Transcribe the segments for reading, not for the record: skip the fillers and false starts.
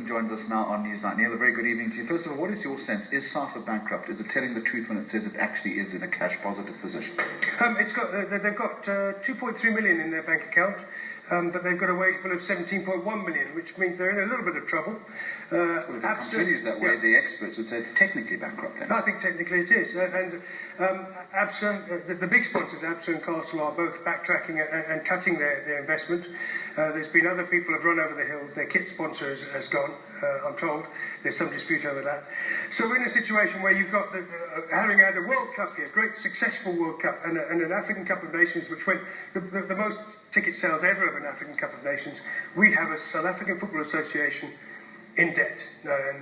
joins us now on Newsnight. Neal, a very good evening to you. First of all, what is your sense? Is SAFA bankrupt? Is it telling the truth when it says it actually is in a cash-positive position? They've got 2.3 million in their bank account, but they've got a wage bill of 17.1 million, which means they're in a little bit of trouble. Well, if it continues that way, the experts would say it's technically bankrupt then. I think technically it is. ABSA, the big sponsors, ABSA and Castle, are both backtracking and cutting their investment. There's been other people who have run over the hills. Their kit sponsor has gone, I'm told. There's some dispute over that. So we're in a situation where you've got, having had a World Cup here, great successful World Cup, and an African Cup of Nations, which went the most ticket sales ever of an African Cup of Nations. We have a South African Football Association in debt.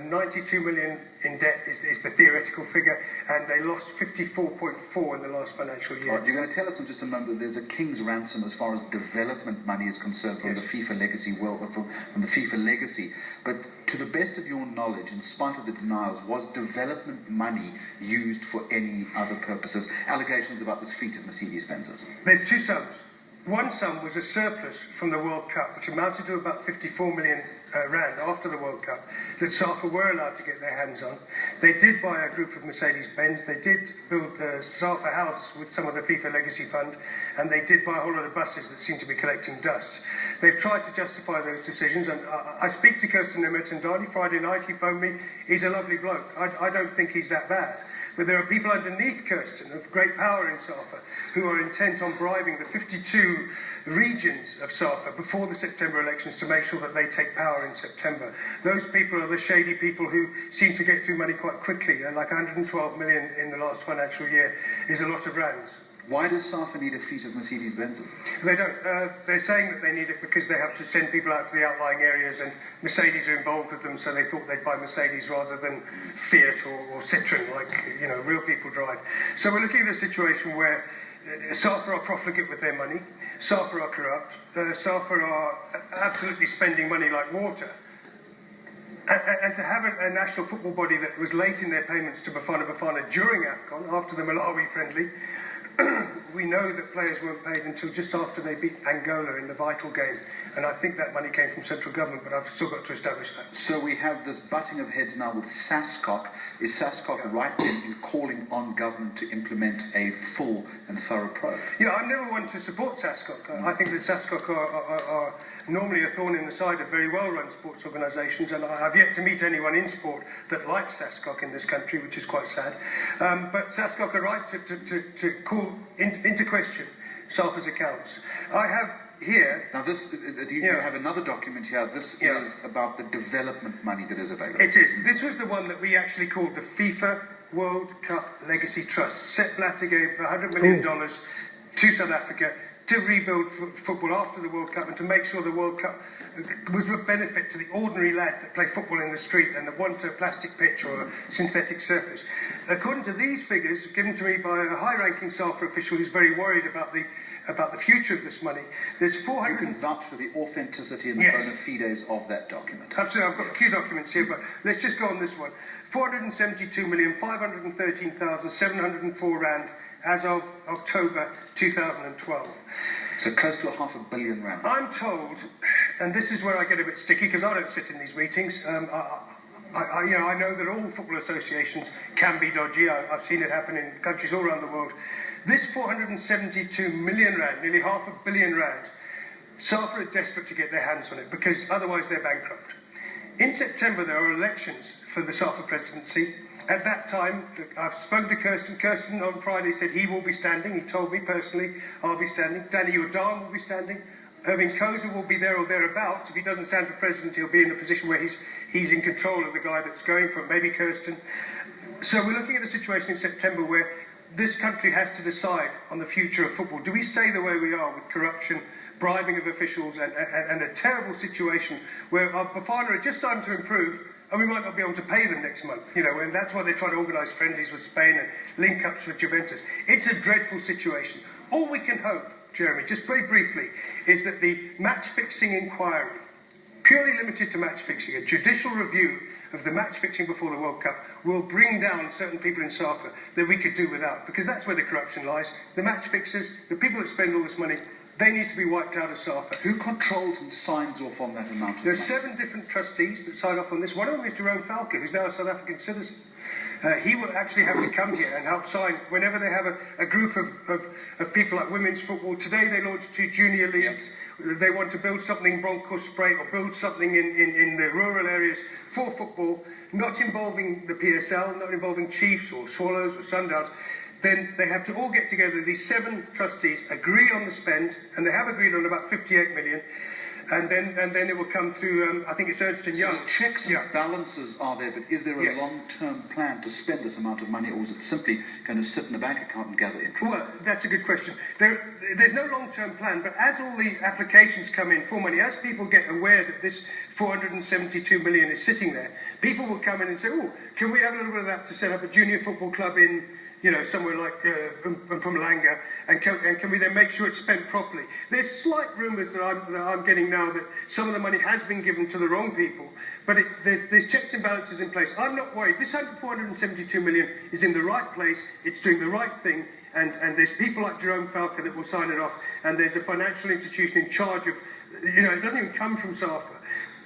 92 million in debt is the theoretical figure, and they lost 54.4 in the last financial year. Right, you're going to tell us in just a moment that there's a king's ransom as far as development money is concerned from the FIFA legacy from the FIFA legacy. But to the best of your knowledge, in spite of the denials, was development money used for any other purposes? Allegations about this fleet of Mercedes-Benzes. There's two sums. One sum was a surplus from the World Cup, which amounted to about 54 million rand after the World Cup, that SAFA were allowed to get their hands on. They did buy a group of Mercedes-Benz, they did build the SAFA house with some of the FIFA Legacy Fund, and they did buy a whole lot of buses that seem to be collecting dust. They've tried to justify those decisions, and I speak to Kirsten Nemetandani Friday night. He phoned me. He's a lovely bloke. I don't think he's that bad. But there are people underneath Kirsten of great power in SAFA who are intent on bribing the 52 regions of SAFA before the September elections to make sure that they take power in September. Those people are the shady people who seem to get through money quite quickly, and like 112 million in the last financial year is a lot of rands. Why does SAFA need a fleet of Mercedes-Benzes? They don't. They're saying that they need it because they have to send people out to the outlying areas, and Mercedes are involved with them, so they thought they'd buy Mercedes rather than Fiat or Citroen, like real people drive. So we're looking at a situation where SAFA are profligate with their money, SAFA are corrupt, SAFA are absolutely spending money like water. And to have a national football body that was late in their payments to Bafana during AFCON, after the Malawi friendly, we know that players weren't paid until just after they beat Angola in the vital game, and I think that money came from central government, but I've still got to establish that. So we have this butting of heads now with SASCOC. Is SASCOC right then in calling on government to implement a full and thorough probe? Yeah, I'm never one to support SASCOC. I think that SASCOC are normally a thorn in the side of very well-run sports organisations, and I've yet to meet anyone in sport that likes SASCOC in this country, which is quite sad. But SASCOC are right to call into question SAFA's accounts. I have here... Now you have another document here. This is about the development money that is available. It is. This was the one that we actually called the FIFA World Cup Legacy Trust. Sepp Blatter gave $100 million to South Africa to rebuild football after the World Cup and to make sure the World Cup was of benefit to the ordinary lads that play football in the street and that want a plastic pitch or a synthetic surface. According to these figures, given to me by a high-ranking SAFA official who's very worried about the future of this money, there's 400... You can vouch for the authenticity and the bona fides of that document. Absolutely. I've got a few documents here, but let's just go on this one. 472,513,704 rand as of October 2012. So close to £500 million rand. I'm told, and this is where I get a bit sticky because I don't sit in these meetings. I know that all football associations can be dodgy. I've seen it happen in countries all around the world. This 472 million rand, nearly £500 million rand, SAFA are desperate to get their hands on it because otherwise they're bankrupt. In September there are elections for the SAFA presidency. At that time, I've spoken to Kirsten. Kirsten on Friday said he will be standing. He told me personally, I'll be standing. Danny Jordan will be standing. Irving Koza will be there or thereabouts. If he doesn't stand for president, he'll be in a position where he's in control of the guy that's going for it, maybe Kirsten. So we're looking at a situation in September where this country has to decide on the future of football. Do we stay the way we are with corruption, bribing of officials, and a terrible situation where our Bafana are just starting to improve, and we might not be able to pay them next month, and that's why they're trying to organise friendlies with Spain and link-ups with Juventus. It's a dreadful situation. All we can hope, Jeremy, just very briefly, is that the match-fixing inquiry, purely limited to match-fixing, a judicial review of the match-fixing before the World Cup, will bring down certain people in SAFA that we could do without, because that's where the corruption lies. The match-fixers, the people that spend all this money, they need to be wiped out of SAFA. Who controls and signs off on that amount of There are money? 7 different trustees that sign off on this. One of them is Jerome Falker, who's now a South African citizen. He will actually have to come here and help sign whenever they have a group of people like women's football. Today they launched 2 junior leagues. Yep. They want to build something in Bronkhorstspruit or build something in the rural areas for football, not involving the PSL, not involving Chiefs or Swallows or Sundowns. Then they have to all get together, these 7 trustees, agree on the spend, and they have agreed on about 58 million, and then it will come through, I think it's Ernst & Young. So the checks and balances are there, but is there a long-term plan to spend this amount of money, or is it simply going to sit in a bank account and gather interest? Well, that's a good question. There's no long-term plan, but as all the applications come in for money, as people get aware that this 472 million is sitting there, people will come in and say, oh, can we have a little bit of that to set up a junior football club in, somewhere like Mpumalanga, and can we then make sure it's spent properly? There's slight rumours that I'm getting now that some of the money has been given to the wrong people, but there's checks and balances in place. I'm not worried. This 472 million is in the right place, it's doing the right thing, and there's people like Jerome Falker that will sign it off, and there's a financial institution in charge of, it doesn't even come from SAFA.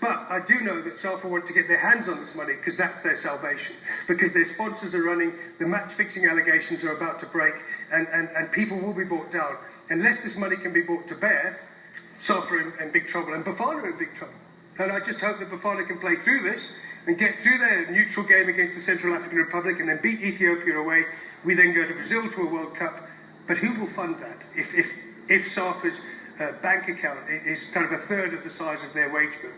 But I do know that SAFA want to get their hands on this money because that's their salvation. Because their sponsors are running, the match-fixing allegations are about to break, and people will be brought down. Unless this money can be brought to bear, SAFA are in big trouble, and Bafana are in big trouble. And I just hope that Bafana can play through this and get through their neutral game against the Central African Republic and then beat Ethiopia away. We then go to Brazil to a World Cup. But who will fund that if SAFA's bank account is kind of a third of the size of their wage bill?